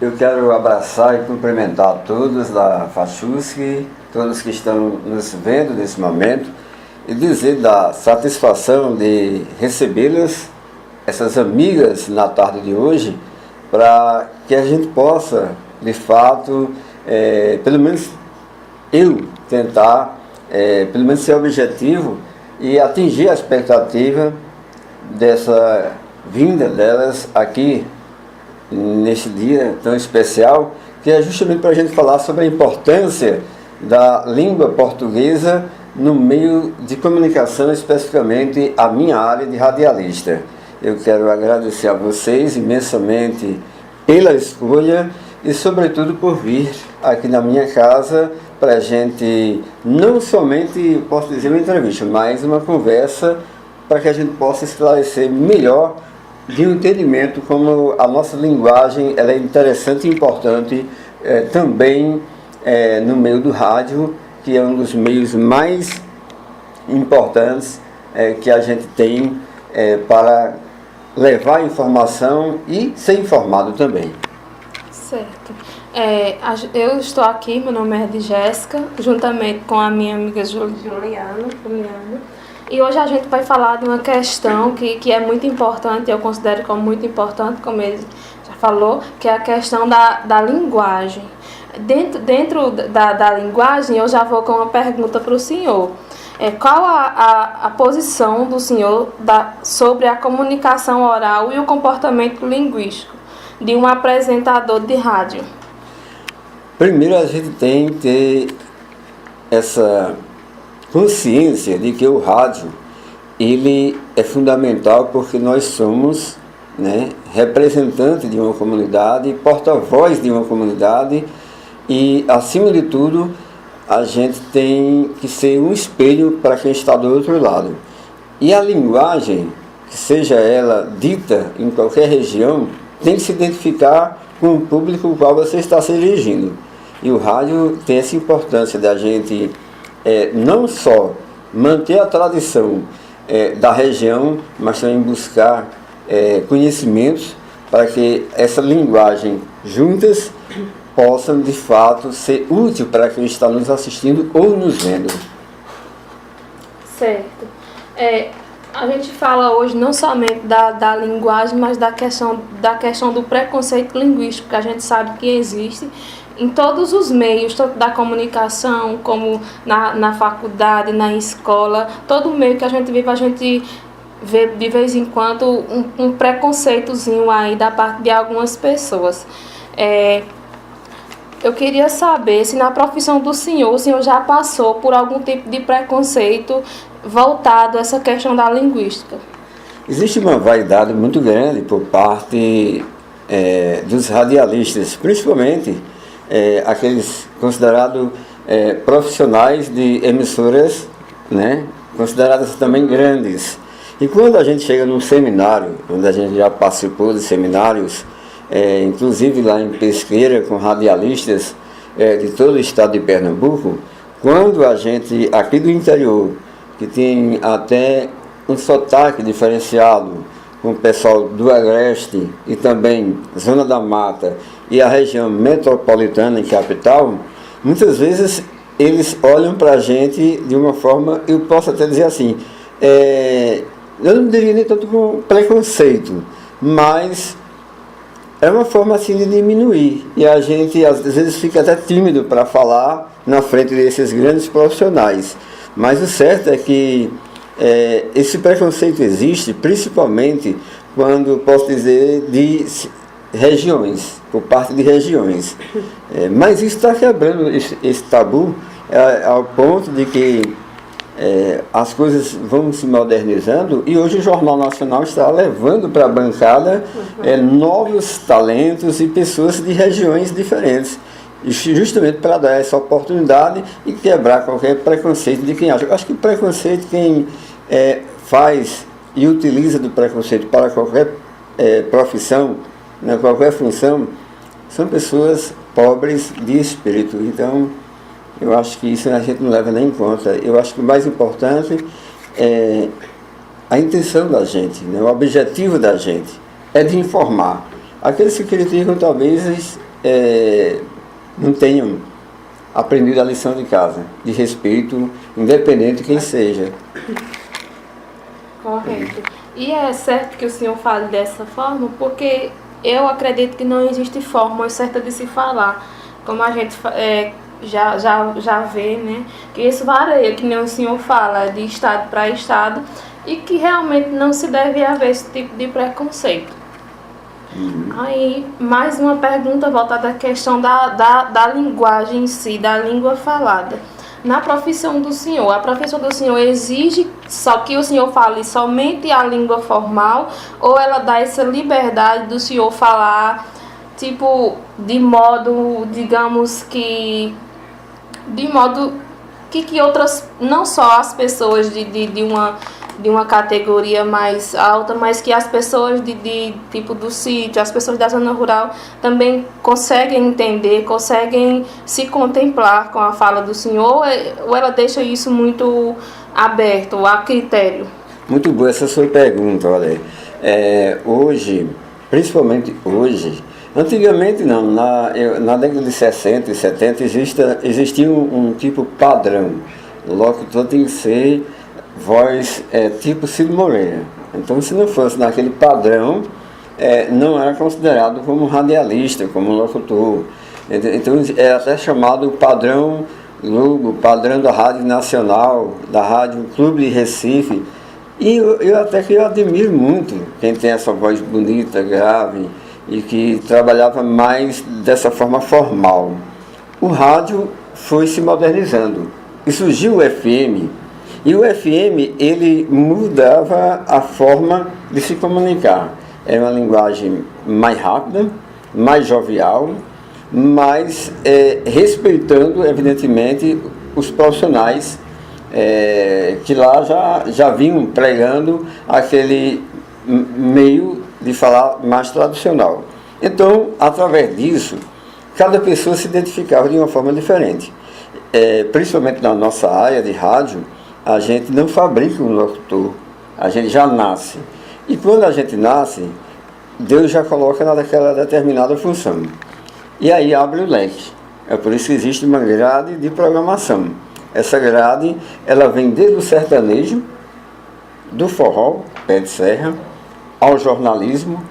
Eu quero abraçar e cumprimentar todos da FACHUSC, todos que estão nos vendo nesse momento, e dizer da satisfação de recebê-las, essas amigas, na tarde de hoje, para que a gente possa, de fato, pelo menos eu tentar, pelo menos ser objetivo e atingir a expectativa dessa vinda delas aqui neste dia tão especial, que é justamente para a gente falar sobre a importância da língua portuguesa no meio de comunicação, especificamente a minha área de radialista. Eu quero agradecer a vocês imensamente pela escolha e, sobretudo, por vir aqui na minha casa para a gente, não somente, posso dizer, uma entrevista, mas uma conversa para que a gente possa esclarecer melhor de um entendimento como a nossa linguagem ela é interessante e importante também no meio do rádio, que é um dos meios mais importantes que a gente tem para levar informação e ser informado também. Certo. Eu estou aqui, meu nome é Jéssica, juntamente com a minha amiga Juliana. E hoje a gente vai falar de uma questão que é muito importante, eu considero como muito importante, como ele já falou, que é a questão da linguagem. Dentro da linguagem, eu já vou com uma pergunta para o senhor. Qual a posição do senhor sobre a comunicação oral e o comportamento linguístico de um apresentador de rádio? Primeiro a gente tem que ter essa consciência de que o rádio ele é fundamental porque nós somos representantes de uma comunidade, porta-voz de uma comunidade e, acima de tudo, a gente tem que ser um espelho para quem está do outro lado. E a linguagem, que seja ela dita em qualquer região, tem que se identificar com o público ao qual você está se dirigindo. E o rádio tem essa importância da gente não só manter a tradição da região, mas também buscar conhecimentos para que essa linguagem juntas possam de fato ser útil para quem está nos assistindo ou nos vendo. Certo. A gente fala hoje não somente da linguagem, mas da questão do preconceito linguístico, que a gente sabe que existe em todos os meios, tanto da comunicação como na faculdade, na escola, todo meio que a gente vive, a gente vê de vez em quando um preconceitozinho aí da parte de algumas pessoas. Eu queria saber se na profissão do senhor, o senhor já passou por algum tipo de preconceito voltado a essa questão da linguística. Existe uma vaidade muito grande por parte dos radialistas, principalmente aqueles considerados profissionais de emissoras, consideradas também grandes. E quando a gente chega num seminário, onde a gente já participou de seminários, inclusive lá em Pesqueira, com radialistas de todo o estado de Pernambuco, quando a gente, aqui do interior, que tem até um sotaque diferenciado, com o pessoal do Agreste e também Zona da Mata e a região metropolitana e capital, muitas vezes eles olham para a gente de uma forma, eu posso até dizer assim, eu não diria nem tanto com preconceito, mas é uma forma assim de diminuir, e a gente às vezes fica até tímido para falar na frente desses grandes profissionais. Mas o certo é que esse preconceito existe principalmente quando, posso dizer, de regiões, por parte de regiões. Mas isso está quebrando esse tabu ao ponto de que as coisas vão se modernizando e hoje o Jornal Nacional está levando para a bancada novos talentos e pessoas de regiões diferentes, justamente para dar essa oportunidade e quebrar qualquer preconceito de quem acha. Eu acho que o preconceito, quem faz e utiliza do preconceito para qualquer profissão, qualquer função, são pessoas pobres de espírito. Então, eu acho que isso a gente não leva nem em conta. Eu acho que o mais importante é a intenção da gente, o objetivo da gente é de informar. Aqueles que criticam talvez não tenham aprendido a lição de casa, de respeito, independente de quem seja. Correto. E é certo que o senhor fale dessa forma, porque eu acredito que não existe forma certa de se falar. Como a gente já vê, né? Que isso varia, que nem o senhor fala, de estado para estado, e que realmente não se deve haver esse tipo de preconceito. Aí, mais uma pergunta voltada à questão da linguagem em si, da língua falada. Na profissão do senhor, a profissão do senhor exige só que o senhor fale somente a língua formal, ou ela dá essa liberdade do senhor falar, tipo, de modo, digamos que... de modo que outras, não só as pessoas de uma categoria mais alta, mas que as pessoas tipo do sítio, as pessoas da zona rural também conseguem entender, conseguem se contemplar com a fala do senhor, ou ela deixa isso muito aberto a critério? Muito boa essa sua pergunta, olha. Hoje, principalmente hoje, antigamente não, na década de 60 e 70 existia um tipo padrão. O locutor tem que ser voz tipo Cid Moreira. Então, se não fosse naquele padrão, não era considerado como radialista, como locutor. Então, é até chamado padrão Globo, padrão da Rádio Nacional, da Rádio Clube de Recife. E eu até que eu admiro muito quem tem essa voz bonita, grave, e que trabalhava mais dessa forma formal. O rádio foi se modernizando e surgiu o FM. E o FM, ele mudava a forma de se comunicar. É uma linguagem mais rápida, mais jovial, mas respeitando, evidentemente, os profissionais que lá já vinham pregando aquele meio de falar mais tradicional. Então, através disso, cada pessoa se identificava de uma forma diferente. Principalmente na nossa área de rádio, a gente não fabrica um locutor, a gente já nasce. E quando a gente nasce, Deus já coloca naquela determinada função. E aí abre o leque. É por isso que existe uma grade de programação. Essa grade, ela vem desde o sertanejo, do forró, pé de serra, ao jornalismo,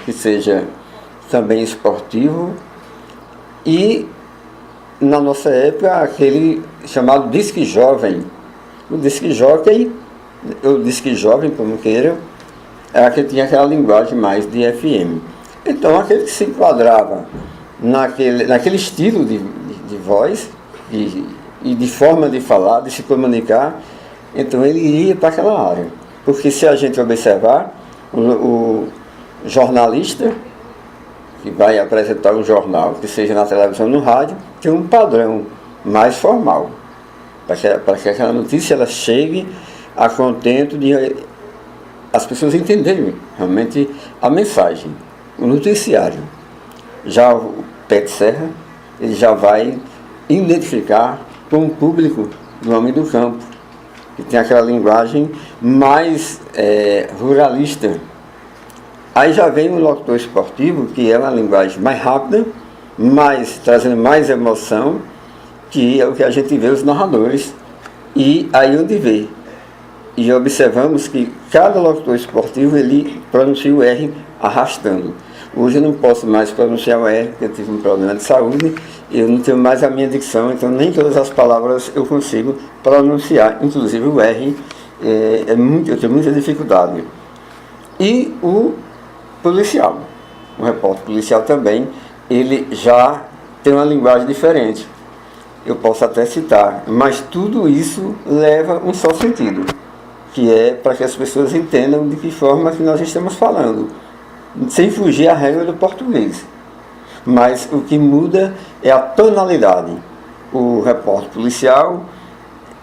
que seja também esportivo, e na nossa época aquele chamado disque jovem. O disque jockey, ou disque jovem, como queiram, era que tinha aquela linguagem mais de FM. Então aquele que se enquadrava naquele estilo de voz e de forma de falar, de se comunicar, então ele iria para aquela área. Porque se a gente observar, o jornalista que vai apresentar um jornal, que seja na televisão ou no rádio, tem um padrão mais formal, para que aquela notícia ela chegue a contento de as pessoas entenderem realmente a mensagem, o noticiário. Já o pé de serra, ele já vai identificar com o público do homem do campo, que tem aquela linguagem mais ruralista. Aí já vem o locutor esportivo, que é uma linguagem mais rápida, trazendo mais emoção, que é o que a gente vê os narradores, e aí onde vê. E observamos que cada locutor esportivo, ele pronuncia o R arrastando. Hoje eu não posso mais pronunciar o R, porque eu tive um problema de saúde, eu não tenho mais a minha dicção, então nem todas as palavras eu consigo pronunciar, inclusive o R, eu tenho muita dificuldade. E o policial, o repórter policial também, ele já tem uma linguagem diferente. Eu posso até citar, mas tudo isso leva um só sentido, que é para que as pessoas entendam de que forma que nós estamos falando, sem fugir à regra do português. Mas o que muda é a tonalidade. O repórter policial,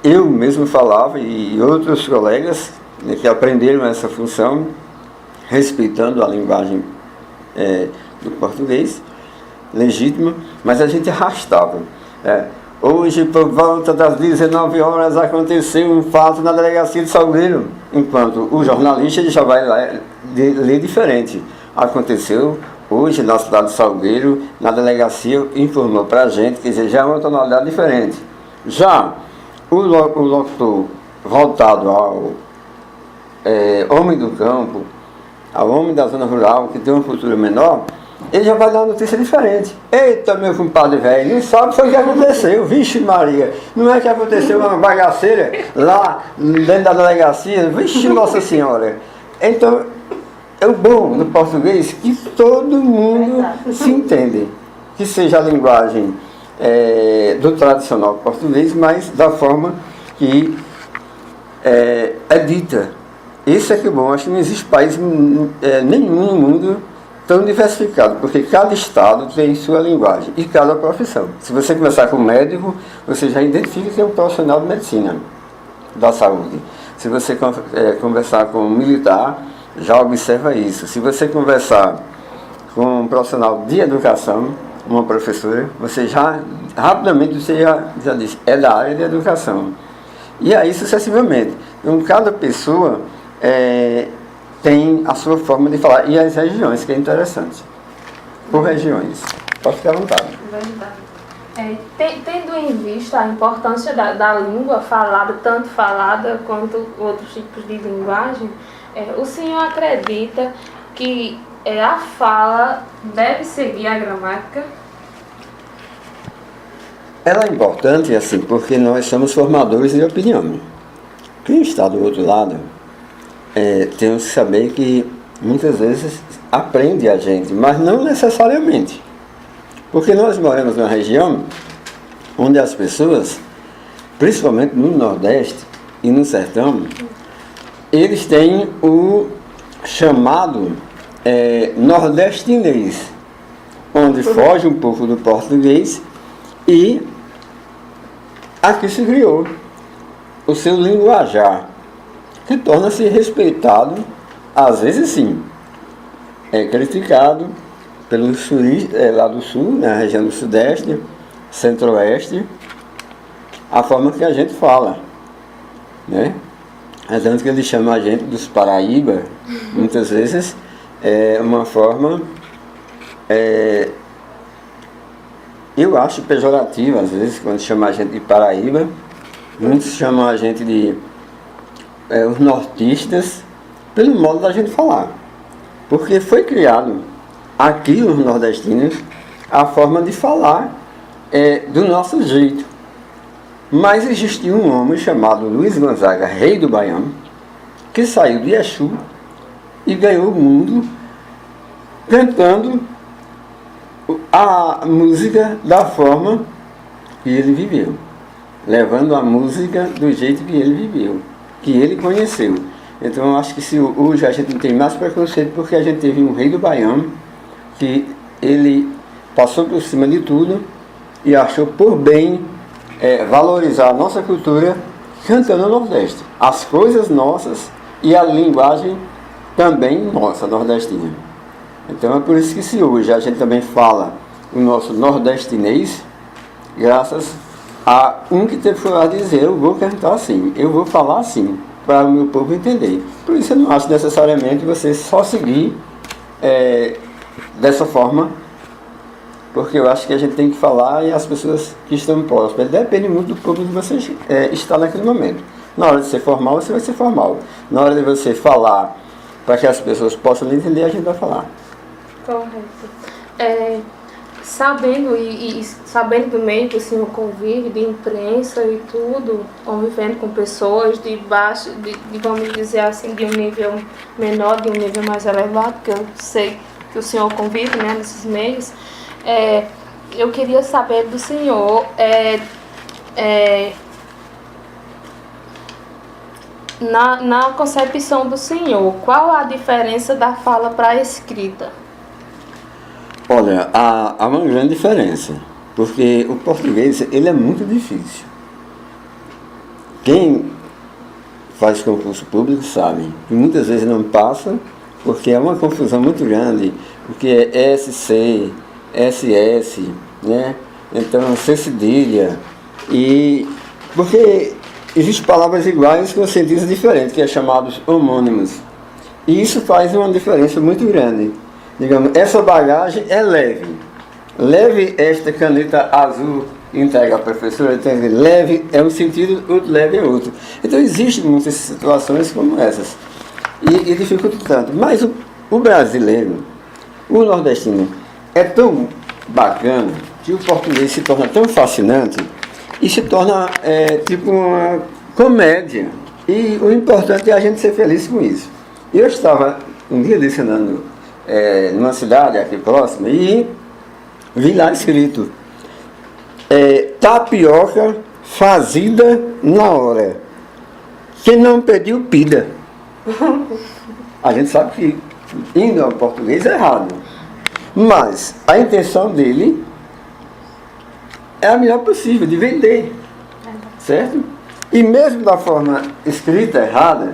eu mesmo falava, e outros colegas que aprenderam essa função, respeitando a linguagem do português, legítima, mas a gente arrastava. Hoje, por volta das 19 horas, aconteceu um fato na delegacia de Salgueiro, enquanto o jornalista ele já vai lá ler diferente. Aconteceu hoje na cidade de Salgueiro, na delegacia, informou para a gente, quer dizer, já é uma tonalidade diferente. Já o locutor voltado ao homem do campo, ao homem da zona rural, que tem uma cultura menor, ele já vai dar uma notícia diferente. Eita, meu compadre velho, não sabe foi o que aconteceu. Vixe Maria, não é que aconteceu uma bagaceira lá dentro da delegacia? Vixe Nossa Senhora. Então, é o bom do português que todo mundo se entende. Que seja a linguagem do tradicional português, mas da forma que é dita. Isso é que é bom. Acho que não existe país nenhum no mundo tão diversificado, porque cada estado tem sua linguagem e cada profissão. Se você conversar com um médico, você já identifica que é um profissional de medicina, da saúde. Se você conversar com um militar, já observa isso. Se você conversar com um profissional de educação, uma professora, você já, rapidamente, você já diz, é da área de educação. E aí, sucessivamente. Então, cada pessoa tem a sua forma de falar. E as regiões, que é interessante. Por regiões. Pode ficar à vontade. Verdade. Tendo em vista a importância da língua falada, tanto falada quanto outros tipos de linguagem, o senhor acredita que a fala deve seguir a gramática? Ela é importante, assim, porque nós somos formadores de opinião. Quem está do outro lado, temos que saber que muitas vezes aprende a gente, mas não necessariamente. Porque nós moramos numa região onde as pessoas, principalmente no Nordeste e no Sertão, eles têm o chamado nordestinês, onde foge um pouco do português e aqui se criou o seu linguajar, que torna-se respeitado, às vezes sim, é criticado pelos turistas lá do sul, na região do sudeste, centro-oeste, a forma que a gente fala, né? É tanto que eles chamam a gente dos Paraíba, muitas vezes é uma forma, eu acho pejorativa, às vezes, quando chamam a gente de Paraíba. Muitos chamam a gente de os nortistas, pelo modo da gente falar. Porque foi criado aqui, os nordestinos, a forma de falar do nosso jeito. Mas existia um homem chamado Luiz Gonzaga, rei do Baião, que saiu de Exu e ganhou o mundo cantando a música da forma que ele viveu, levando a música do jeito que ele viveu, que ele conheceu. Então eu acho que se hoje a gente não tem mais preconceito, porque a gente teve um rei do Baião que ele passou por cima de tudo e achou por bem valorizar a nossa cultura cantando no Nordeste, as coisas nossas e a linguagem também nossa, nordestina. Então é por isso que se hoje a gente também fala o nosso nordestinês, graças a um que teve coragem de dizer, eu vou cantar assim, eu vou falar assim, para o meu povo entender. Por isso eu não acho necessariamente você só seguir dessa forma, porque eu acho que a gente tem que falar e as pessoas que estão próximas. Depende muito do público que você está naquele momento. Na hora de ser formal, você vai ser formal. Na hora de você falar para que as pessoas possam entender, a gente vai falar. Correto. Sabendo do meio que o senhor convive, de imprensa e tudo, convivendo com pessoas de baixo, vamos dizer assim, de um nível menor, de um nível mais elevado, que eu sei que o senhor convive, né, nesses meios, eu queria saber do senhor, na concepção do senhor, qual a diferença da fala para a escrita? Olha, há uma grande diferença, porque o português ele é muito difícil. Quem faz concurso público sabe que muitas vezes não passa, porque é uma confusão muito grande, porque é SC, SS, né? Então C cedilha, e porque existem palavras iguais com sentidos diferentes, que é chamados homônimos, e isso faz uma diferença muito grande. digamos, essa bagagem é leve. Leve esta caneta azul entrega à professora, entende? Leve é um sentido, outro leve é outro. Então existem muitas situações como essas. E dificulta tanto. Mas o brasileiro, o nordestino, é tão bacana que o português se torna tão fascinante e se torna tipo uma comédia. E o importante é a gente ser feliz com isso. Eu estava um dia desse andando numa cidade aqui próxima e vi lá escrito tapioca fazida na hora. Quem não pediu, pida. A gente sabe que indo ao português é errado. Mas a intenção dele é a melhor possível, de vender. Certo? E mesmo da forma escrita errada,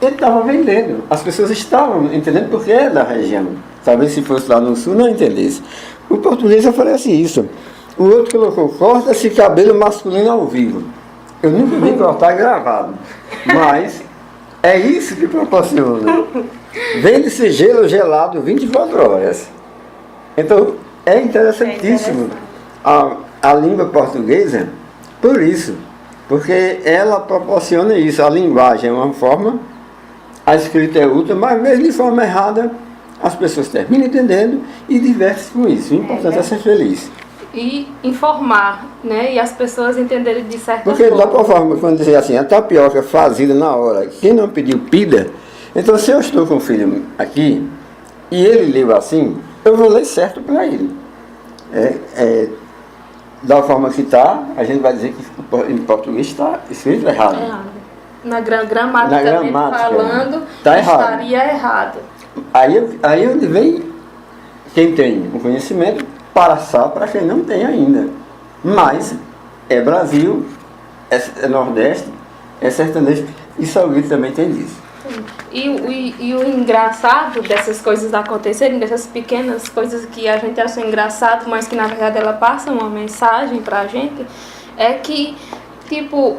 ele estava vendendo. As pessoas estavam entendendo porque é da região. Talvez se fosse lá no sul não entendesse. O português oferece isso. O outro colocou, corta-se cabelo masculino ao vivo. Eu nunca vi cortar gravado. Mas é isso que proporciona. Vende-se gelo gelado 24 horas. Então, é interessantíssimo a língua portuguesa por isso. Porque ela proporciona isso. A linguagem é uma forma, a escrita é outra, mas mesmo de forma errada, as pessoas terminam entendendo e divertem-se com isso. O importante é ser feliz. E informar, né? E as pessoas entenderem de certa Porque forma. da forma, quando dizer assim, a tapioca fazida na hora, quem não pediu, pida. Então, se eu estou com o filho aqui, e ele leu assim, eu vou ler certo para ele. Da forma que está, a gente vai dizer que em português está escrito errado. Na gramaticamente falando, tá estaria errado. Aí onde vem quem tem o conhecimento, passar para quem não tem ainda. Mas é Brasil, é Nordeste, é sertanejo, e Salgueiro também tem disso. E o engraçado dessas coisas acontecerem, dessas pequenas coisas que a gente acha engraçado, mas que na verdade ela passa uma mensagem pra gente, é que, tipo,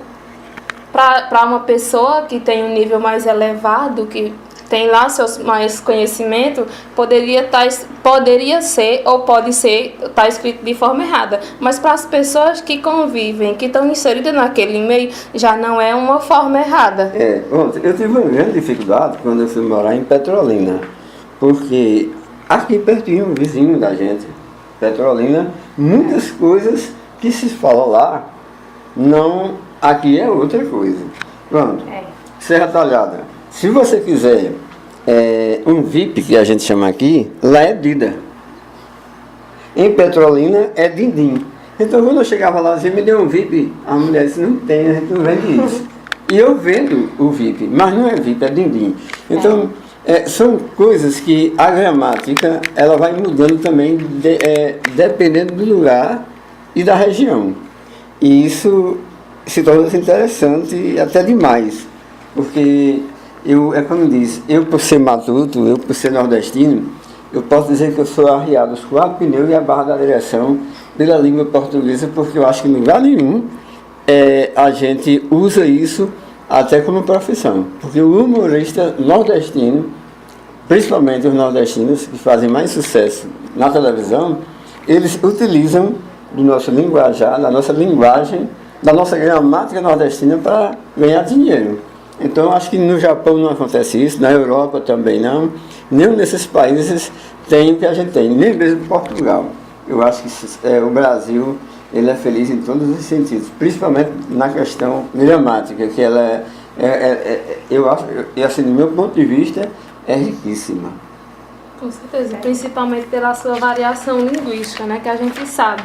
pra uma pessoa que tem um nível mais elevado, que tem lá seus mais conhecimento, poderia ser ou pode ser, está escrito de forma errada. Mas para as pessoas que convivem, que estão inseridas naquele meio, já não é uma forma errada. Eu tive uma grande dificuldade quando eu fui morar em Petrolina, porque aqui pertinho, vizinho da gente, Petrolina, muitas coisas que se fala lá, não, aqui é outra coisa. Pronto, Serra Talhada. Se você quiser um VIP, que a gente chama aqui, lá é Dida. Em Petrolina é Dindim. Então quando eu chegava lá e dizia, me dê um VIP, a mulher disse, não tem, a gente não vende isso. E eu vendo o VIP, mas não é VIP, é Dindim. Então são coisas que a gramática ela vai mudando também dependendo do lugar e da região. E isso se torna interessante e até demais. Porque é como diz, eu por ser matuto, eu por ser nordestino, eu posso dizer que eu sou arriado os 4 pneus e a barra da direção pela língua portuguesa, porque eu acho que em lugar nenhum a gente usa isso até como profissão. Porque o humorista nordestino, principalmente os nordestinos que fazem mais sucesso na televisão, eles utilizam do nosso linguajar, da nossa linguagem, da nossa gramática nordestina para ganhar dinheiro. Então, acho que no Japão não acontece isso, na Europa também não. Nenhum desses países tem o que a gente tem, nem mesmo Portugal. Eu acho que o Brasil ele é feliz em todos os sentidos, principalmente na questão gramática, que ela eu acho, e assim, do meu ponto de vista, é riquíssima. Com certeza, principalmente pela sua variação linguística, né, que a gente sabe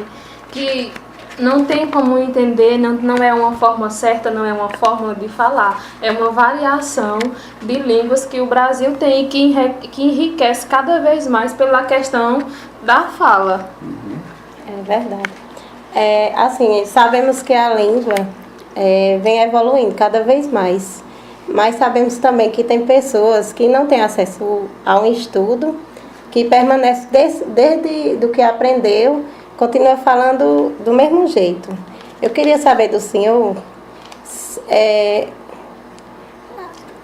que não tem como entender, não é uma forma certa, não é uma forma de falar. É uma variação de línguas que o Brasil tem e que enriquece cada vez mais pela questão da fala. É verdade. Assim, sabemos que a língua vem evoluindo cada vez mais. Mas sabemos também que tem pessoas que não têm acesso a um estudo, que permanece desde do que aprendeu, continua falando do mesmo jeito. Eu queria saber do senhor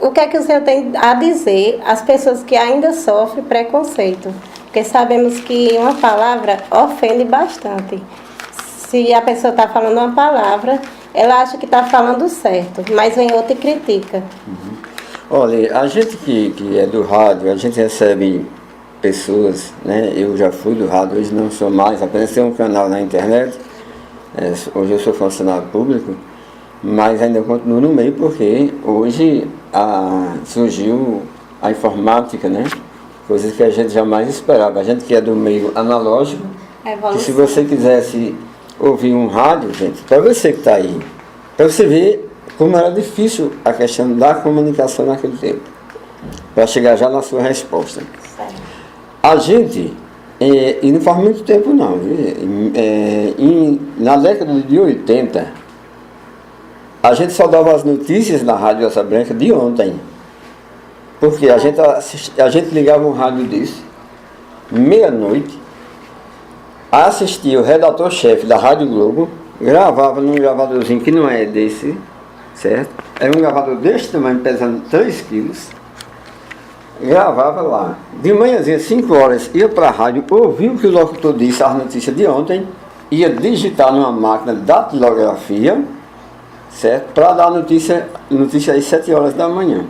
O que é que o senhor tem a dizer às pessoas que ainda sofrem preconceito? Porque sabemos que uma palavra ofende bastante. Se a pessoa está falando uma palavra, ela acha que está falando certo, mas vem outra e critica. Olha, a gente que é do rádio, a gente recebe pessoas, né? Eu já fui do rádio, hoje não sou mais, apenas tenho um canal na internet. Hoje eu sou funcionário público, mas ainda continuo no meio porque hoje surgiu a informática, né? Coisas que a gente jamais esperava. A gente que é do meio analógico, que se você quisesse ouvir um rádio, gente, para você que está aí, para você ver como era difícil a questão da comunicação naquele tempo, para chegar já na sua resposta. A gente, e não faz muito tempo não, na década de 80, a gente só dava as notícias na Rádio Asa Branca de ontem, porque a gente ligava um rádio desse, meia-noite, assistia o redator-chefe da Rádio Globo, gravava num gravadorzinho que não é desse, certo? Era um gravador desse tamanho, pesando 3 quilos, gravava lá. De manhãzinha, 5 horas, ia para a rádio, ouvia o que o locutor disse, as notícias de ontem, ia digitar numa máquina de datilografia, certo? Para dar notícia às 7 horas da manhã,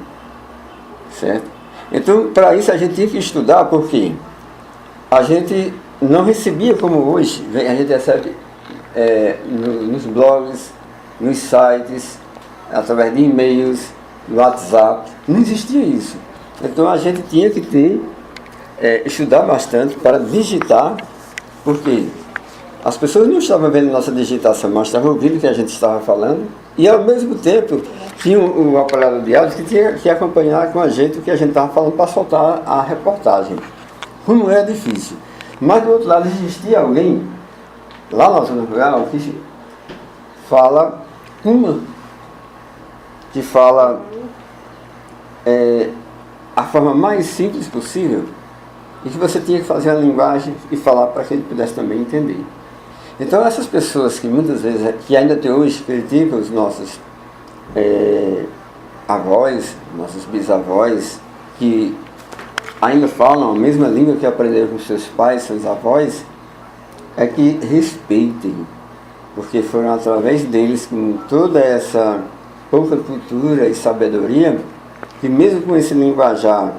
certo? Então, para isso a gente tinha que estudar, porque a gente não recebia como hoje, a gente recebe nos blogs, nos sites, através de e-mails, do WhatsApp, não existia isso. Então a gente tinha que estudar bastante para digitar, porque as pessoas não estavam vendo nossa digitação, mas estavam ouvindo o que a gente estava falando, e ao mesmo tempo tinha o operador de áudio que tinha que acompanhar com a gente o que a gente estava falando para soltar a reportagem. Como é difícil. Mas do outro lado existia alguém, lá na zona rural, que fala a forma mais simples possível, e que você tinha que fazer a linguagem e falar para que ele pudesse também entender. Então essas pessoas que muitas vezes, que ainda até hoje criticam os nossos avós, nossos bisavós, que ainda falam a mesma língua que aprenderam com seus pais, seus avós, é que respeitem, porque foram através deles, com toda essa pouca cultura e sabedoria, que mesmo com esse linguajar,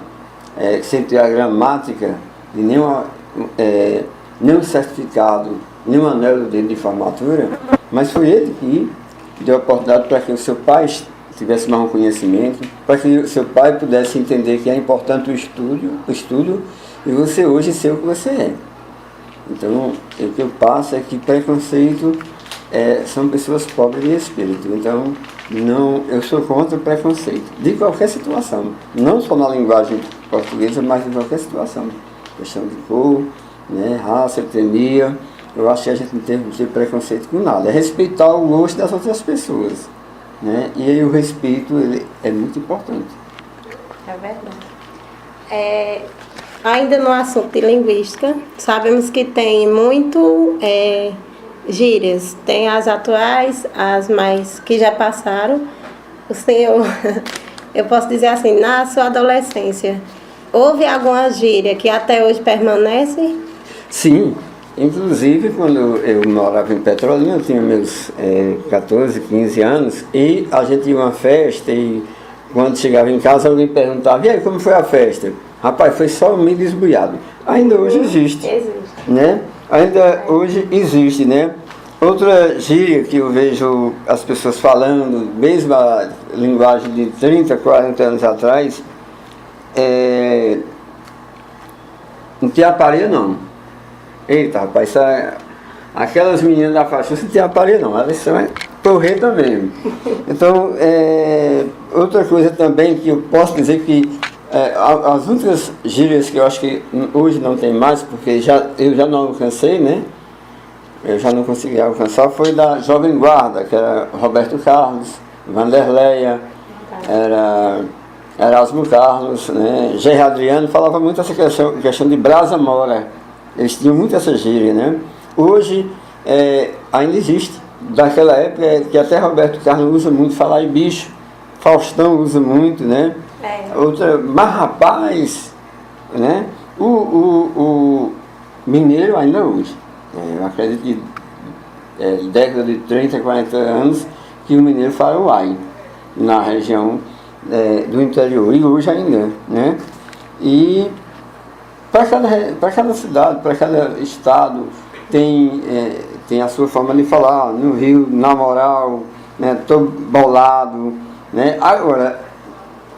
sem ter a gramática, de nenhum certificado, nenhum anel de formatura, mas foi ele que deu a oportunidade para que o seu pai tivesse mais um conhecimento, para que o seu pai pudesse entender que é importante o estudo e você hoje ser o que você é. Então, o que eu passo é que preconceito são pessoas pobres de espírito. Então, eu sou contra o preconceito, de qualquer situação, não só na linguagem portuguesa, mas em qualquer situação. Questão de cor, né, raça, etnia. Eu acho que a gente não tem que ter preconceito com nada. É respeitar o gosto das outras pessoas, né? E aí o respeito ele é muito importante. É verdade. Ainda no assunto de linguística, sabemos que tem muito gírias. Tem as atuais, as mais que já passaram. O senhor, eu posso dizer assim, na sua adolescência, houve alguma gíria que até hoje permanece? Sim. Inclusive, quando eu morava em Petrolina, eu tinha meus 14, 15 anos, e a gente ia a uma festa, e quando chegava em casa, alguém perguntava, e aí, como foi a festa? Rapaz, foi só um milho esbuiado. Ainda hoje existe. Né? Ainda hoje existe, né? Outra gíria que eu vejo as pessoas falando, mesmo a linguagem de 30, 40 anos atrás, não tem aparelho não. Eita, rapaz, aquelas meninas da faixa não tem aparelho não, elas são torreta mesmo. Então, outra coisa também que eu posso dizer que as outras gírias que eu acho que hoje não tem mais, porque eu já não alcancei, né? Eu já não consegui alcançar, foi da Jovem Guarda, que era Roberto Carlos, Vanderleia, era Erasmo Carlos, né? Gerry Adriano falava muito essa questão de brasa mora. Eles tinham muito essa gíria, né? Hoje ainda existe. Daquela época que até Roberto Carlos usa muito falar em bicho. Faustão usa muito, né? Outra, mas rapaz, né? O mineiro ainda usa. Eu acredito que década de 30, 40 anos que o mineiro fala uai na região do interior, e hoje ainda, né? E para cada cidade, para cada estado tem a sua forma de falar. No Rio, na moral, né? Tô bolado, né? Agora,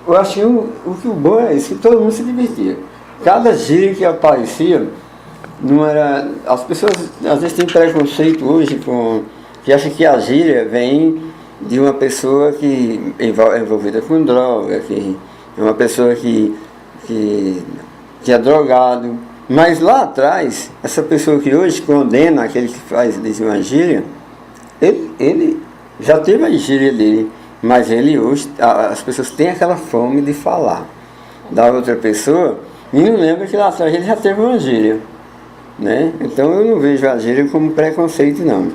eu acho que o bom é isso, que todo mundo se divertia. Cada gíria que aparecia, não era. As pessoas às vezes têm preconceito hoje que acham que a gíria vem de uma pessoa que é envolvida com droga, que é uma pessoa que é drogado. Mas lá atrás, essa pessoa que hoje condena aquele que diz uma gíria, ele já teve a gíria dele, mas ele hoje, as pessoas têm aquela fome de falar da outra pessoa e não lembra que lá atrás ele já teve uma gíria, né? Então eu não vejo a gíria como preconceito, não.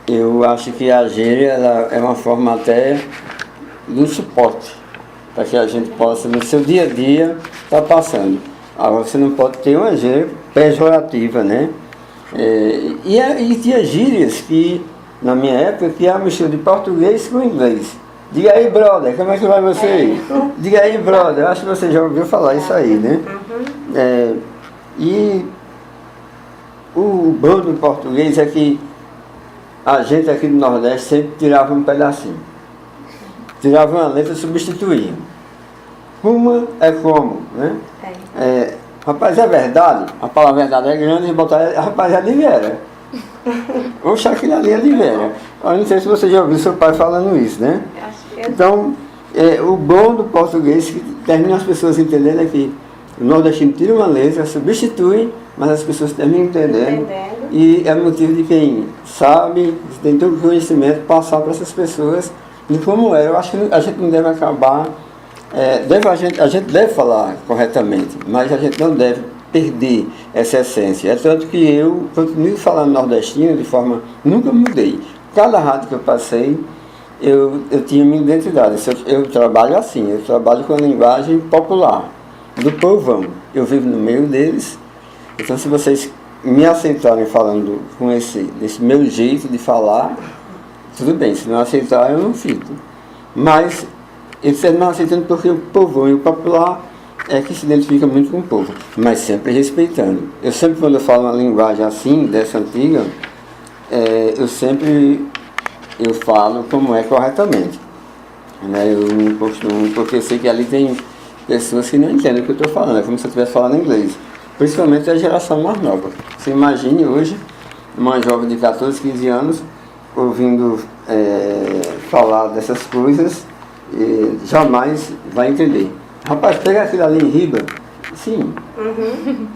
Eu acho que a gíria ela é uma forma até de um suporte para que a gente possa, no seu dia a dia, estar passando. Agora você não pode ter uma gíria pejorativa, né? E tinha gírias que, na minha época, que era mistura de português com inglês. Diga aí, brother, como é que vai você? Diga aí, brother, acho que você já ouviu falar isso aí, né? E o bom do português é que a gente aqui do Nordeste sempre tirava um pedacinho. Tirava uma letra e substituía. Uma é como, né? Rapaz, é verdade? A palavra verdade é grande e botar, rapaz, é de Vera. Oxe, aquilo ali é de Vera. Eu não sei se você já ouviu seu pai falando isso, né? Então, o bom do português, que termina as pessoas entendendo, é que o nordestino tira uma letra, substitui, mas as pessoas terminam entendendo. E é motivo de quem sabe, tem todo o conhecimento, passar para essas pessoas de como é. Eu acho que a gente não deve acabar, a gente deve falar corretamente, mas a gente não deve perder essa essência. É tanto que eu continuo falando nordestino de forma, nunca mudei. Cada rádio que eu passei, eu tinha minha identidade. Eu trabalho assim, eu trabalho com a linguagem popular, do povão. Eu vivo no meio deles. Então, se vocês me aceitarem falando com esse meu jeito de falar, tudo bem. Se não aceitar, eu não fico. Mas eles não aceitando porque o povão e o popular é que se identifica muito com o povo, mas sempre respeitando. Eu sempre, quando eu falo uma linguagem assim, dessa antiga, eu falo como é corretamente. Né? Eu não costumo, porque eu sei que ali tem pessoas que não entendem o que eu estou falando, é como se eu estivesse falando inglês. Principalmente a geração mais nova. Você imagine hoje uma jovem de 14, 15 anos ouvindo falar dessas coisas, jamais vai entender. Rapaz, pega aquilo ali em riba. Sim.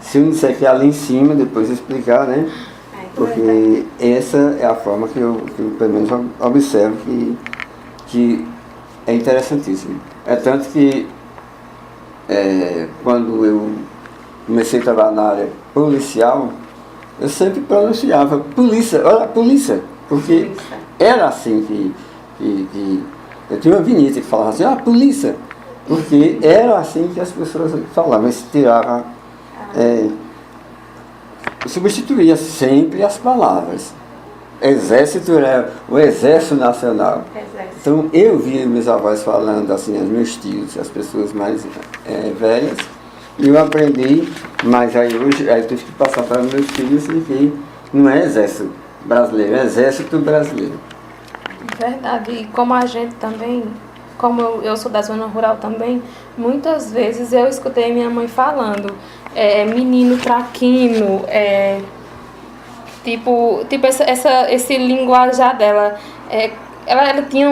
Se eu não disser que é ali em cima, depois eu explicar, né? Porque essa é a forma que eu pelo menos observo que é interessantíssimo. É tanto que quando eu comecei a trabalhar na área policial, eu sempre pronunciava polícia, olha, polícia, porque era assim que eu tinha uma vinheta que falava assim, polícia, porque era assim que as pessoas falavam, se tirava, substituía sempre as palavras. Exército era o Exército Nacional. Então eu via meus avós falando assim, os meus tios, as pessoas mais velhas, e eu aprendi, mas aí hoje eu tive que passar para meus filhos que não é Exército Brasileiro, é Exército Brasileiro. Verdade, e como a gente também, como eu sou da zona rural também, muitas vezes eu escutei minha mãe falando, menino traquino, esse linguajar dela, ela tinha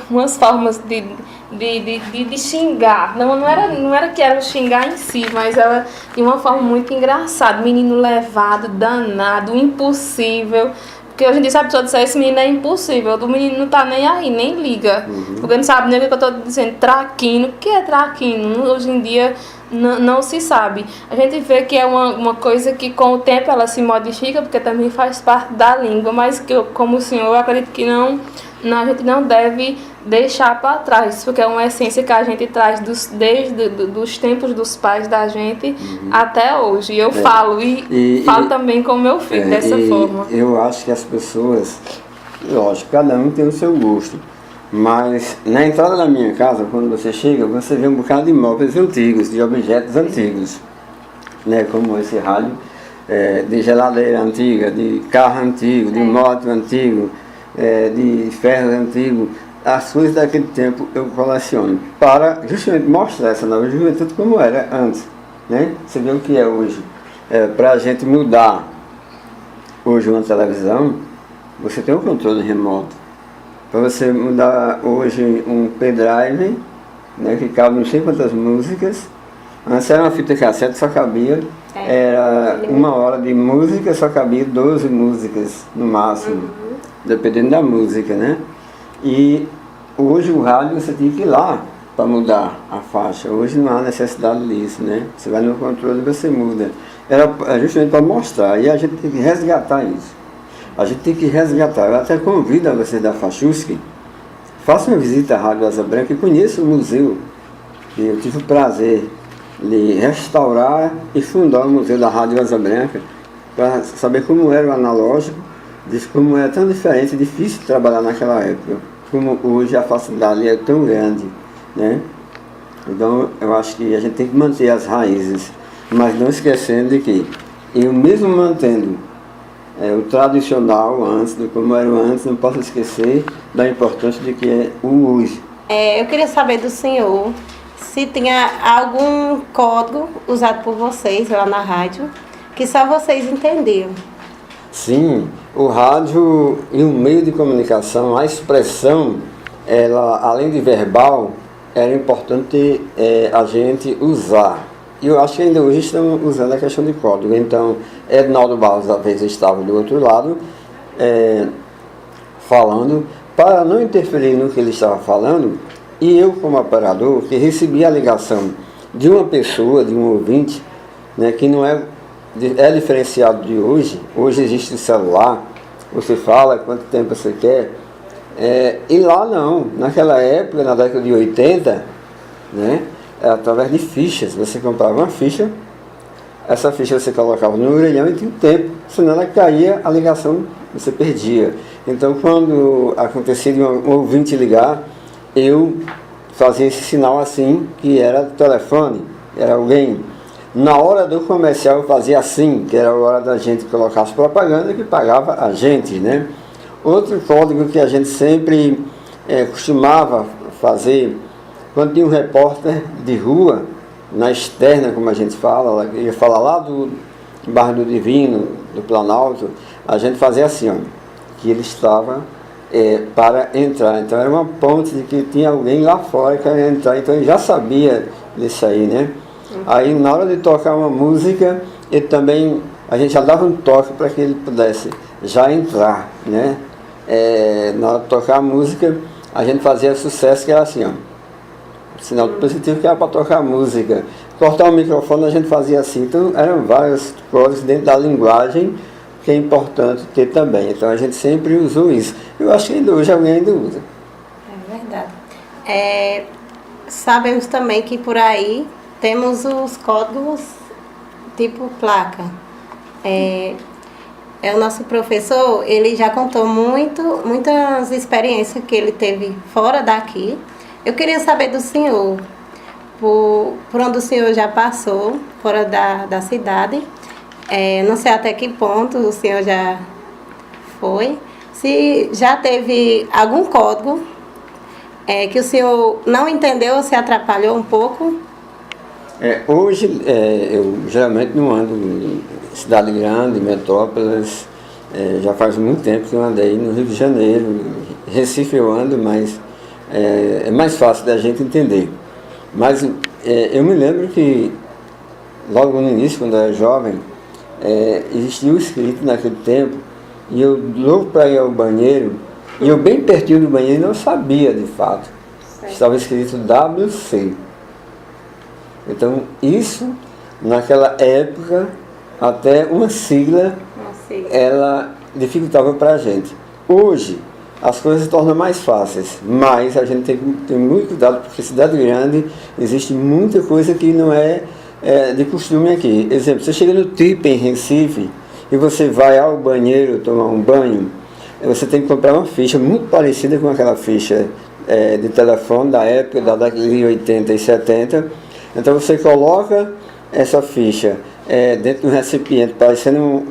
umas formas de xingar, não era que era o xingar em si, mas ela tinha uma forma muito engraçada, menino levado, danado, impossível. Porque hoje em dia, se a pessoa disser esse menino é impossível, o menino não tá nem aí, nem liga. Porque não sabe nem o que eu tô dizendo, traquino. O que é traquino? Hoje em dia não se sabe. A gente vê que é uma coisa que com o tempo ela se modifica, porque também faz parte da língua, mas que como o senhor, eu acredito que a gente não deve deixar para trás, porque é uma essência que a gente traz desde dos tempos dos pais da gente até hoje. E eu falo, falo também com meu filho dessa forma. Eu acho que as pessoas, lógico, cada um tem o seu gosto, mas na entrada da minha casa, quando você chega, você vê um bocado de móveis antigos, de objetos antigos, né, como esse rádio, de geladeira antiga, de carro antigo, de moto antigo, de ferro antigo. As coisas daquele tempo eu coleciono para justamente mostrar essa nova juventude como era antes, né? Você vê o que é hoje. Para a gente mudar hoje uma televisão, você tem um controle remoto. Para você mudar hoje um pendrive, né, que cabe não sei quantas músicas. Antes era uma fita cassete, só cabia, era 1 hora de música, só cabia 12 músicas no máximo, dependendo da música, né? E hoje o rádio você tem que ir lá para mudar a faixa. Hoje não há necessidade disso, né? Você vai no controle e você muda. Era justamente para mostrar, e a gente tem que resgatar isso. A gente tem que resgatar. Eu até convido a você da Fachusque, faça uma visita à Rádio Asa Branca e conheça o museu. E eu tive o prazer de restaurar e fundar o Museu da Rádio Asa Branca para saber como era o analógico, de como era tão diferente, difícil trabalhar naquela época, como hoje a facilidade é tão grande, né? Então eu acho que a gente tem que manter as raízes, mas não esquecendo de que eu mesmo mantendo o tradicional antes, de como era antes, não posso esquecer da importância de que é o hoje. Eu queria saber do senhor se tinha algum código usado por vocês lá na rádio que só vocês entendiam. Sim, o rádio e o meio de comunicação, a expressão, ela, além de verbal, era importante a gente usar. E eu acho que ainda hoje estamos usando a questão de código. Então, Ednaldo Barros, às vezes, estava do outro lado, falando, para não interferir no que ele estava falando, e eu, como operador, que recebi a ligação de uma pessoa, de um ouvinte, né, que não é diferenciado de hoje. Hoje existe o celular, você fala quanto tempo você quer, e lá não. Naquela época, na década de 80, né, através de fichas, você comprava uma ficha, essa ficha você colocava no orelhão e tinha um tempo, senão ela caía, a ligação você perdia. Então, quando acontecia de um ouvinte ligar, eu fazia esse sinal assim, que era telefone, era alguém. Na hora do comercial eu fazia assim, que era a hora da gente colocar as propagandas que pagava a gente, né? Outro código que a gente sempre costumava fazer, quando tinha um repórter de rua, na externa, como a gente fala, ia falar lá do Bairro do Divino, do Planalto, a gente fazia assim, ó, que ele estava para entrar. Então era uma ponte de que tinha alguém lá fora que ia entrar, então ele já sabia disso aí, né? Aí na hora de tocar uma música, ele também, a gente já dava um toque para que ele pudesse já entrar, né? Na hora de tocar a música, a gente fazia sucesso, que era assim, ó, sinal positivo, que era para tocar a música. Cortar o microfone a gente fazia assim. Então eram várias coisas dentro da linguagem que é importante ter também. Então a gente sempre usou isso. Eu acho que ainda hoje alguém ainda usa. É verdade. Sabemos também que por aí temos os códigos tipo placa. O nosso professor, ele já contou muitas experiências que ele teve fora daqui. Eu queria saber do senhor, por onde o senhor já passou, fora da cidade. Não sei até que ponto o senhor já foi. Se já teve algum código que o senhor não entendeu ou se atrapalhou um pouco. Hoje, eu geralmente não ando em cidade grande, metrópoles. Já faz muito tempo que eu andei no Rio de Janeiro. Recife eu ando, mas é mais fácil da gente entender. Mas eu me lembro que logo no início, quando eu era jovem, existia um escrito naquele tempo, e eu louco para ir ao banheiro, e eu bem pertinho do banheiro não sabia de fato. Certo. Estava escrito WC. Então isso, naquela época, até uma sigla, ela dificultava para a gente. Hoje, as coisas se tornam mais fáceis, mas a gente tem que ter muito cuidado, porque cidade grande existe muita coisa que não é, de costume aqui. Exemplo, você chega no Tipe em Recife e você vai ao banheiro tomar um banho, você tem que comprar uma ficha muito parecida com aquela ficha de telefone da época, da década de 80 e 70. Então você coloca essa ficha dentro de um recipiente parecendo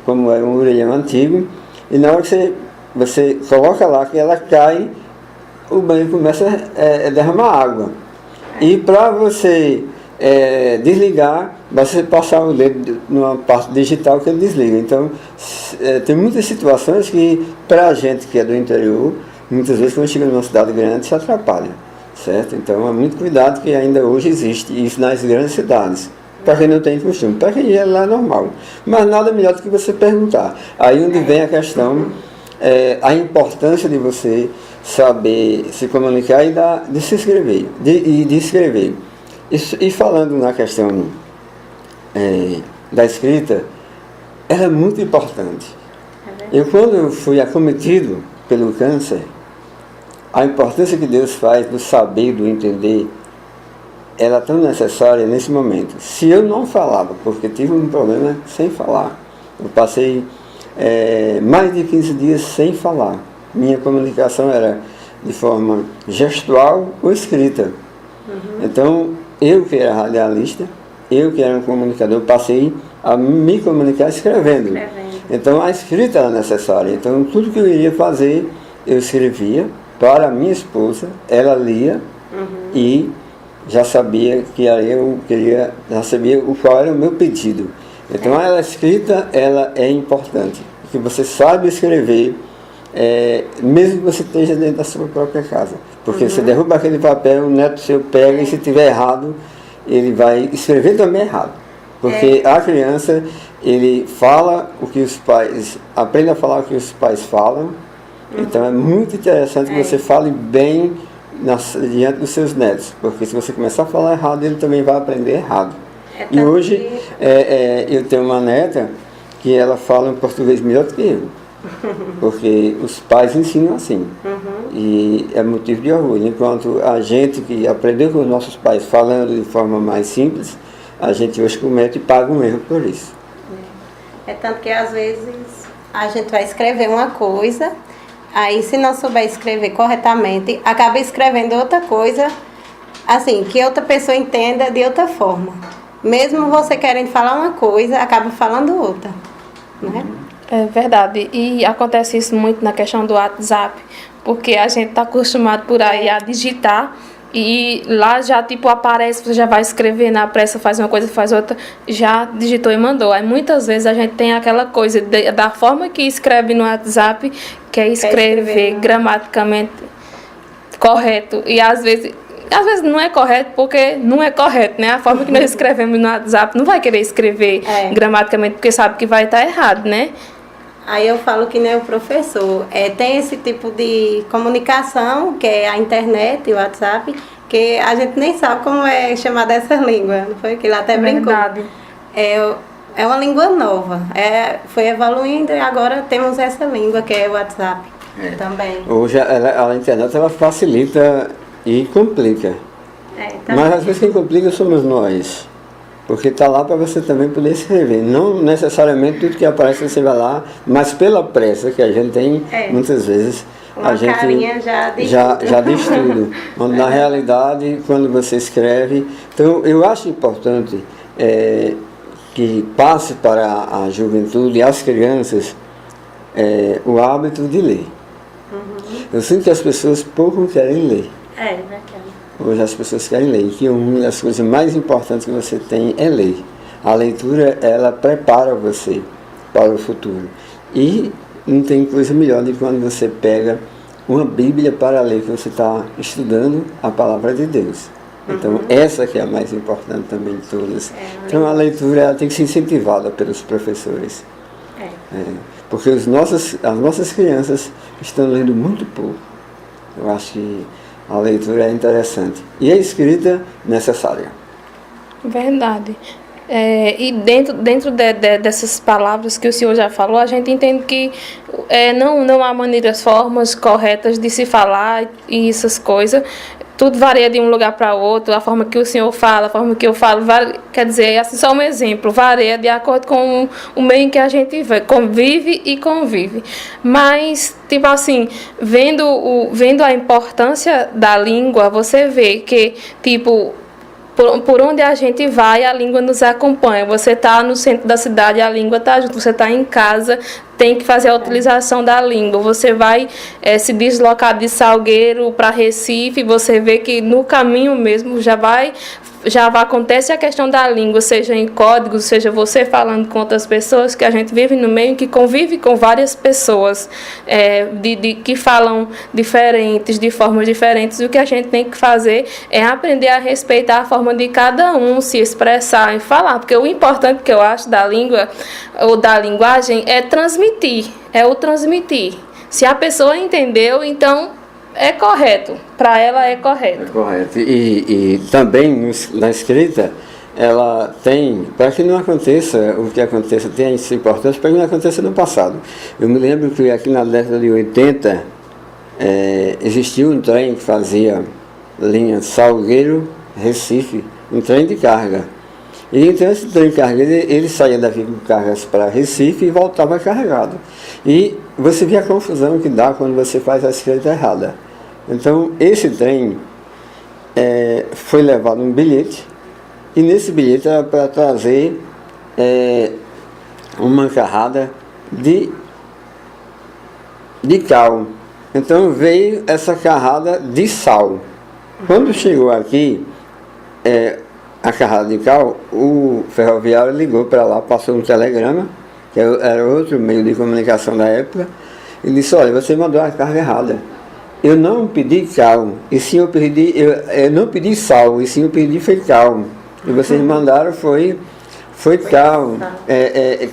como era um orelhão antigo, e na hora que você coloca lá, que ela cai, o banho começa a derramar água. E para você desligar, basta você passar o dedo numa parte digital que ele desliga. Então, tem muitas situações que, para a gente que é do interior, muitas vezes quando chega numa cidade grande, se atrapalha, certo? Então, é muito cuidado que ainda hoje existe isso nas grandes cidades. Para quem não tem costume, para quem é lá normal. Mas nada melhor do que você perguntar. Aí onde vem a questão, a importância de você saber se comunicar e de se escrever, de escrever. E falando na questão da escrita, ela é muito importante. Eu, quando fui acometido pelo câncer, a importância que Deus faz do saber, do entender, ela é tão necessária nesse momento. Se eu não falava, porque tive um problema sem falar, eu passei mais de 15 dias sem falar. Minha comunicação era de forma gestual ou escrita. Então, eu que era radialista, eu que era um comunicador, passei a me comunicar escrevendo. Então, a escrita era necessária. Então, tudo que eu iria fazer, eu escrevia para a minha esposa, ela lia e já sabia que eu queria, já sabia qual era o meu pedido. Então, a escrita, ela é importante, porque você sabe escrever, mesmo que você esteja dentro da sua própria casa. Porque você derruba aquele papel, o neto seu pega e se tiver errado, ele vai escrever também errado. Porque a criança, ele fala o que os pais, aprende a falar o que os pais falam. Então é muito interessante que você fale bem diante dos seus netos. Porque se você começar a falar errado, ele também vai aprender errado. E hoje eu tenho uma neta que ela fala um português melhor do que eu. Porque os pais ensinam assim. E é motivo de orgulho. Enquanto a gente que aprendeu com os nossos pais falando de forma mais simples, a gente hoje comete e paga um erro por isso. É tanto que às vezes a gente vai escrever uma coisa, aí se não souber escrever corretamente, acaba escrevendo outra coisa, assim, que outra pessoa entenda de outra forma. Mesmo você querendo falar uma coisa, acaba falando outra, né? É verdade, e acontece isso muito na questão do WhatsApp, porque a gente está acostumado por aí a digitar e lá já tipo aparece, você já vai escrever na pressa, faz uma coisa, faz outra, já digitou e mandou. Aí muitas vezes a gente tem aquela coisa da forma que escreve no WhatsApp, que é escrever gramaticamente correto, e às vezes não é correto, porque não é correto, né? A forma que nós escrevemos no WhatsApp não vai querer escrever gramaticamente, porque sabe que vai estar errado, né? Aí eu falo que nem o professor, tem esse tipo de comunicação, que é a internet e o WhatsApp, que a gente nem sabe como é chamada essa língua, não foi? Que ele até brincou. Verdade. É uma língua nova, foi evoluindo e agora temos essa língua que é o WhatsApp também. Hoje a internet ela facilita e complica. Mas às vezes quem complica somos nós. Porque está lá para você também poder escrever. Não necessariamente tudo que aparece você vai lá, mas pela pressa que a gente tem, muitas vezes a gente já diz tudo. Onde, na realidade, quando você escreve... Então, eu acho importante que passe para a juventude e as crianças o hábito de ler. Eu sinto que as pessoas pouco querem ler. Hoje as pessoas querem ler, e que uma das coisas mais importantes que você tem é ler. A leitura, ela prepara você para o futuro. E não tem coisa melhor do que quando você pega uma Bíblia para ler, que você está estudando a palavra de Deus. Então, essa que é a mais importante também de todas. Então, a leitura ela tem que ser incentivada pelos professores. Porque as nossas crianças estão lendo muito pouco. Eu acho que a leitura é interessante. E a escrita necessária. Verdade. E dentro dessas palavras que o senhor já falou, a gente entende que não há maneiras, formas corretas de se falar e essas coisas. Tudo varia de um lugar para outro, a forma que o senhor fala, a forma que eu falo, quer dizer, assim, só um exemplo, varia de acordo com o meio em que a gente convive e convive. Mas, tipo assim, vendo a importância da língua, você vê que, tipo, por onde a gente vai, a língua nos acompanha. Você está no centro da cidade, a língua está junto. Você está em casa, tem que fazer a utilização da língua. Você vai se deslocar de Salgueiro para Recife, você vê que no caminho mesmo já acontece a questão da língua, seja em códigos, seja você falando com outras pessoas, que a gente vive no meio que convive com várias pessoas que falam diferentes, de formas diferentes. E o que a gente tem que fazer é aprender a respeitar a forma de cada um se expressar e falar, porque o importante que eu acho da língua ou da linguagem é transmitir, o transmitir. Se a pessoa entendeu, então é correto, para ela é correto. É correto. E também na escrita, ela tem, para que não aconteça o que aconteça, tem essa importância, para que não aconteça no passado. Eu me lembro que aqui na década de 80, existia um trem que fazia linha Salgueiro-Recife, um trem de carga. E então esse trem de carga, ele saía daqui com cargas para Recife e voltava carregado. E você vê a confusão que dá quando você faz a escrita errada. Então esse trem foi levado um bilhete, e nesse bilhete era para trazer uma carrada de cal. Então veio essa carrada de sal. Quando chegou aqui, a carrada de cal, o ferroviário ligou para lá, passou um telegrama, que era outro meio de comunicação da época, e disse: olha, você mandou a carga errada. Eu não pedi cal, e sim eu não pedi sal, e sim eu pedi foi cal. E vocês mandaram foi cal,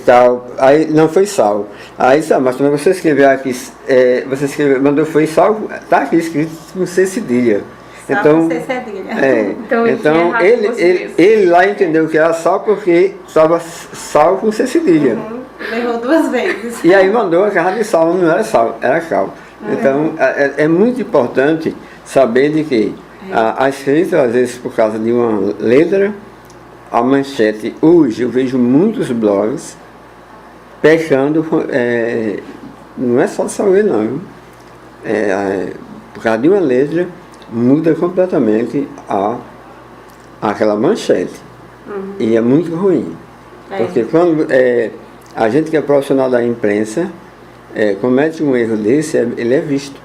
cal, aí não foi sal. Aí, mas quando você escreveu aqui, mandou foi sal, está aqui escrito com C cedilha. Então, então ele lá entendeu que era sal porque estava sal com C cedilha. Errou 2 vezes. E aí mandou a carga de sal, não era sal, era cal. Então é muito importante saber de que a escrita, às vezes por causa de uma letra, a manchete, hoje eu vejo muitos blogs pecando, não é só de Salgueiro não, por causa de uma letra, muda completamente aquela manchete. E é muito ruim. Porque quando a gente que é profissional da imprensa comete um erro desse, ele é visto.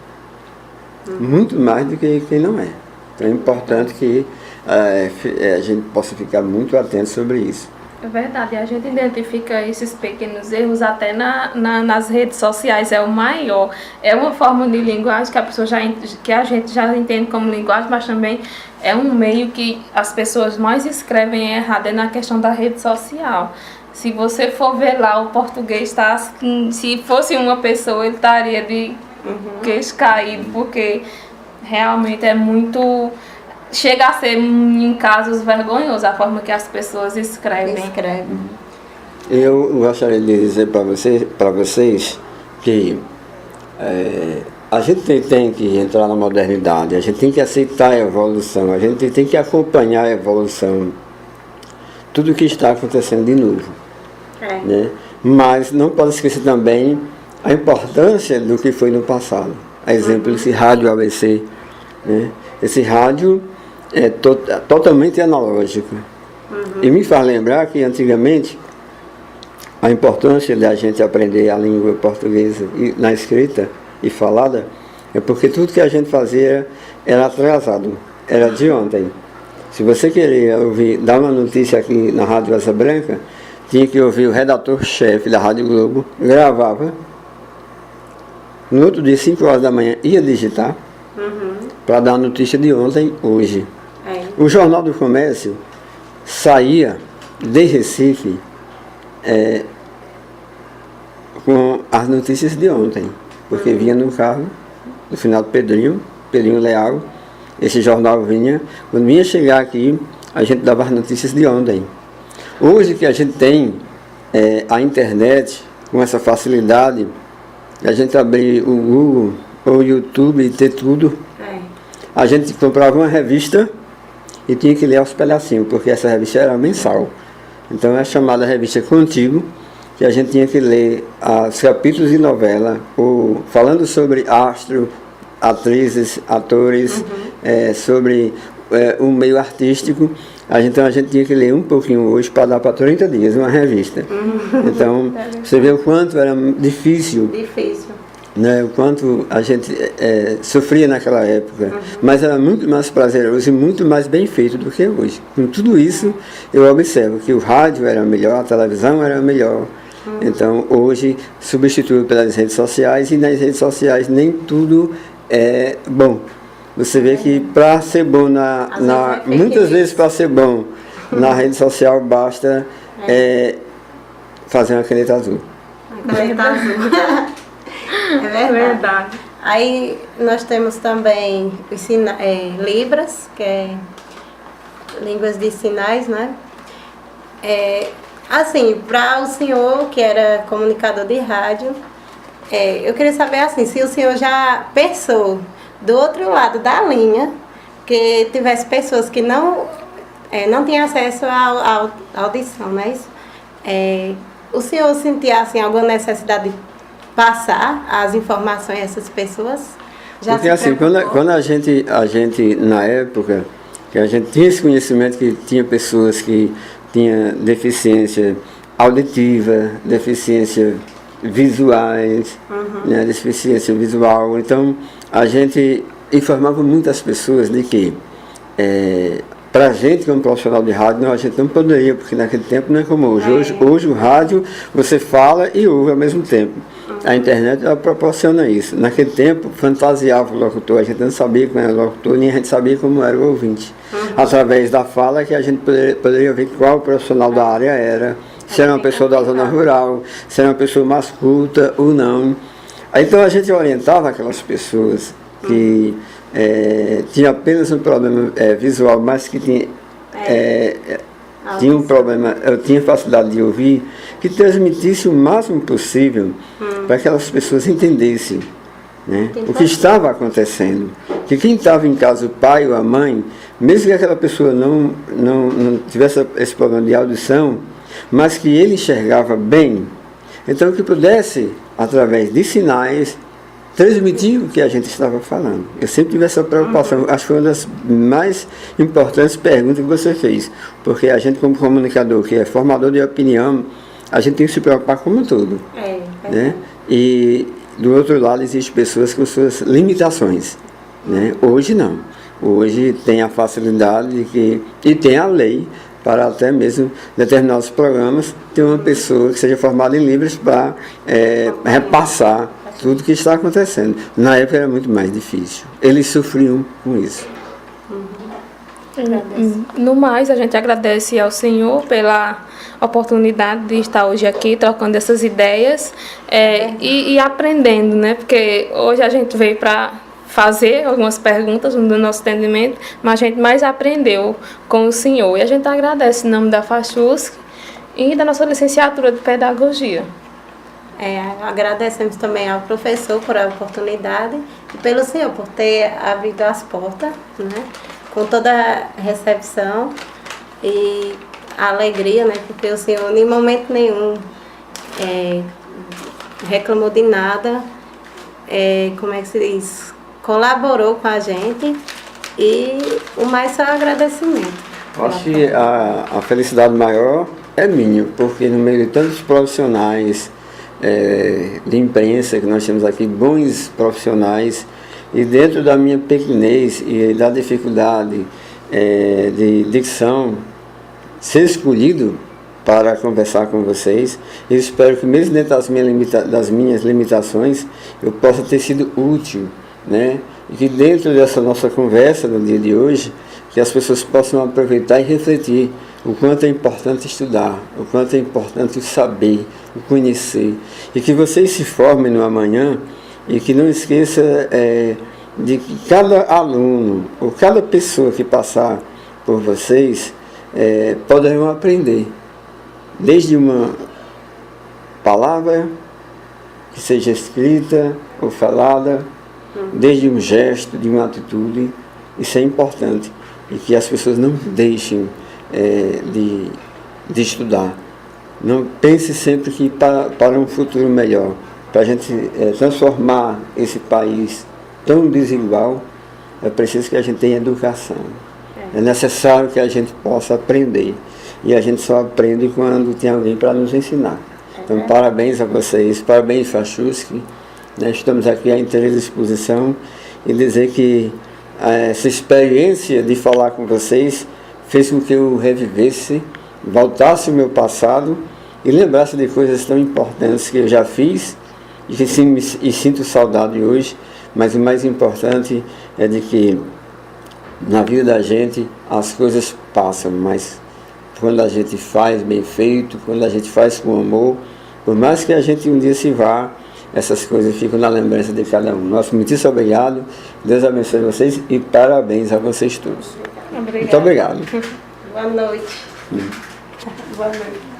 Muito mais do que quem não é. Então é importante que a gente possa ficar muito atento sobre isso. É verdade, a gente identifica esses pequenos erros até nas redes sociais, é o maior. É uma forma de linguagem que a gente já entende como linguagem, mas também é um meio que as pessoas mais escrevem errado, é na questão da rede social. Se você for ver lá, o português está assim, se fosse uma pessoa, ele estaria de queixo caído, porque realmente é muito... Chega a ser, em casos, vergonhoso a forma que as pessoas escrevem. Eu gostaria de dizer para vocês que a gente tem que entrar na modernidade, a gente tem que aceitar a evolução, a gente tem que acompanhar a evolução, tudo o que está acontecendo de novo. Né? Mas não pode esquecer também a importância do que foi no passado. A exemplo, esse rádio ABC. Né? Esse rádio é totalmente analógico. E me faz lembrar que antigamente a importância da gente aprender a língua portuguesa na escrita e falada é porque tudo que a gente fazia era atrasado, era de ontem. Se você queria dar uma notícia aqui na Rádio Asa Branca, tinha que ouvir o redator-chefe da Rádio Globo, gravava, no outro dia, 5 horas da manhã, ia digitar para dar a notícia de ontem, hoje. O Jornal do Comércio saía de Recife com as notícias de ontem, porque vinha no carro, no final do Pedrinho Leal, esse jornal vinha, quando vinha chegar aqui, a gente dava as notícias de ontem. Hoje que a gente tem a internet com essa facilidade, a gente abrir o Google ou o YouTube e ter tudo, a gente comprava uma revista e tinha que ler aos pedacinhos, porque essa revista era mensal. Então é chamada revista Contigo, que a gente tinha que ler os capítulos de novela, ou falando sobre astro, atrizes, atores, sobre o meio artístico. Então a gente tinha que ler um pouquinho hoje para dar para 30 dias uma revista. Então você vê o quanto era difícil. Né, o quanto a gente sofria naquela época, mas era muito mais prazeroso e muito mais bem feito do que hoje. Com tudo isso, eu observo que o rádio era melhor, a televisão era melhor. Então, hoje, substitui pelas redes sociais, e nas redes sociais nem tudo é bom. Você vê que para ser bom, muitas vezes para ser bom na rede social, basta fazer uma caneta azul. Caneta azul. É verdade. Aí nós temos também os Libras, que é línguas de sinais, né? Assim, para o senhor que era comunicador de rádio, eu queria saber assim, se o senhor já pensou do outro lado da linha, que tivesse pessoas que não tinham acesso à audição, né? O senhor sentia assim, alguma necessidade de passar as informações a essas pessoas? Porque assim, quando a gente, na época, que a gente tinha esse conhecimento que tinha pessoas que tinham deficiência auditiva, deficiência visuais, né, deficiência visual, então a gente informava muitas pessoas de que para a gente, como profissional de rádio, não, a gente não poderia, porque naquele tempo não é como hoje. Hoje o rádio, você fala e ouve ao mesmo tempo. A internet ela proporciona isso. Naquele tempo, fantasiava o locutor, a gente não sabia como era o locutor, nem a gente sabia como era o ouvinte. Através da fala que a gente poderia ver qual profissional da área era, se era uma pessoa da zona rural, se era uma pessoa mais culta ou não. Então a gente orientava aquelas pessoas que tinha apenas um problema visual, mas que tinha um problema, eu tinha facilidade de ouvir, que transmitisse o máximo possível para que aquelas pessoas entendessem, né, o que estava acontecendo. Que quem estava em casa, o pai ou a mãe, mesmo que aquela pessoa não tivesse esse problema de audição, mas que ele enxergava bem, então que pudesse, através de sinais, transmitir o que a gente estava falando. Eu sempre tive essa preocupação. Acho que foi uma das mais importantes perguntas que você fez. Porque a gente, como comunicador, que é formador de opinião, a gente tem que se preocupar com um todo. Né? E, do outro lado, existem pessoas com suas limitações. Né? Hoje, não. Hoje tem a facilidade e tem a lei para até mesmo determinados programas ter uma pessoa que seja formada em Libras para repassar tudo que está acontecendo. Na época era muito mais difícil. Eles sofriam com isso. No mais, a gente agradece ao Senhor pela oportunidade de estar hoje aqui trocando essas ideias e aprendendo, né? Porque hoje a gente veio para fazer algumas perguntas no nosso atendimento, mas a gente mais aprendeu com o Senhor. E a gente agradece em nome da FACHUSC e da nossa licenciatura de Pedagogia. Agradecemos também ao professor por a oportunidade e pelo senhor por ter abrido as portas, né, com toda a recepção e a alegria, né, porque o senhor em momento nenhum reclamou de nada, como é que se diz, colaborou com a gente e o mais só agradecimento. Acho que a felicidade maior é minha, porque no meio de tantos profissionais de imprensa que nós temos aqui, bons profissionais, e dentro da minha pequenez e da dificuldade de dicção, ser escolhido para conversar com vocês, eu espero que mesmo dentro das minhas limitações eu possa ter sido útil, né? E que dentro dessa nossa conversa no dia de hoje, que as pessoas possam aproveitar e refletir o quanto é importante estudar, o quanto é importante saber, o conhecer, e que vocês se formem no amanhã e que não esqueça de que cada aluno ou cada pessoa que passar por vocês poderão aprender, desde uma palavra que seja escrita ou falada, desde um gesto, de uma atitude. Isso é importante, e que as pessoas não deixem de estudar. Não pense sempre que para um futuro melhor, para a gente transformar esse país tão desigual, é preciso que a gente tenha educação. É necessário que a gente possa aprender. E a gente só aprende quando tem alguém para nos ensinar. Então, parabéns a vocês, parabéns, Fachuschi. Estamos aqui à inteira disposição e dizer que essa experiência de falar com vocês fez com que eu revivesse, voltasse ao meu passado e lembrasse de coisas tão importantes que eu já fiz e sinto saudade hoje. Mas o mais importante é de que na vida da gente as coisas passam, mas quando a gente faz bem feito, quando a gente faz com amor, por mais que a gente um dia se vá, essas coisas ficam na lembrança de cada um. Nosso muitíssimo obrigado, Deus abençoe vocês e parabéns a vocês todos. Obrigada. Muito obrigado. Boa noite. Boa noite.